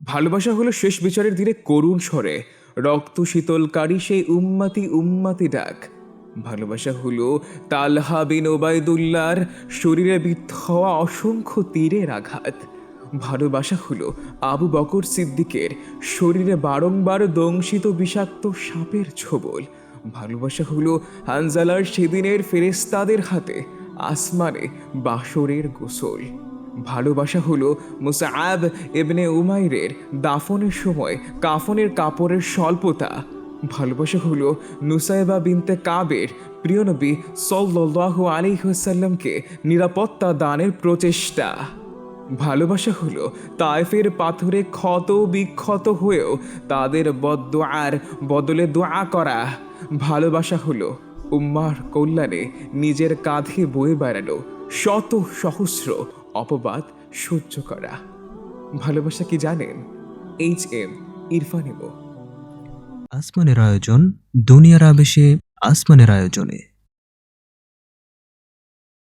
ভালোবাসা হলো শেষ বিচারের দিনে করুণ স্বরে রক্ত শীতলকারী সেই উম্মাতি উম্মাতি ডাক। ভালোবাসা হলো তালহা বিন ওবায়দুল্লাহর শরীরে বিদ্ধ হওয়া অসংখ্য তীরের আঘাত। ভালোবাসা হলো আবু বকর সিদ্দিকের শরীরে বারংবার দংশিত বিষাক্ত সাপের ছোবল। ভালোবাসা হলো হানজালার সেদিনের ফেরেস্তাদের হাতে আসমানে বাসরের গোসল। ভালোবাসা হলো মুসআব ইবনে উমাইরের দাফনের সময় কাফনের কাপড়ের স্বল্পতা। ভালোবাসা হলো নুসাইবা বিনতে কাবের প্রিয় নবী সাল্লাল্লাহু আলাইহি ওয়াসাল্লামকে নিরাপত্তা দানের প্রচেষ্টা। ভালোবাসা হলো তায়েফের পাথরে ক্ষত বিক্ষত হয়েও তাদের বদদুআর বদলে দোয়া করা। ভালোবাসা হলো উম্মার কল্যাণে নিজের কাঁধে বয়ে বেড়ানো শত সহস্র অপবাদ সহ্য করা। ভালোবাসা কি জানেন? HM Irfan imo. আসমানের আয়োজন দুনিয়ার আবেশে আসমানের আয়োজনে।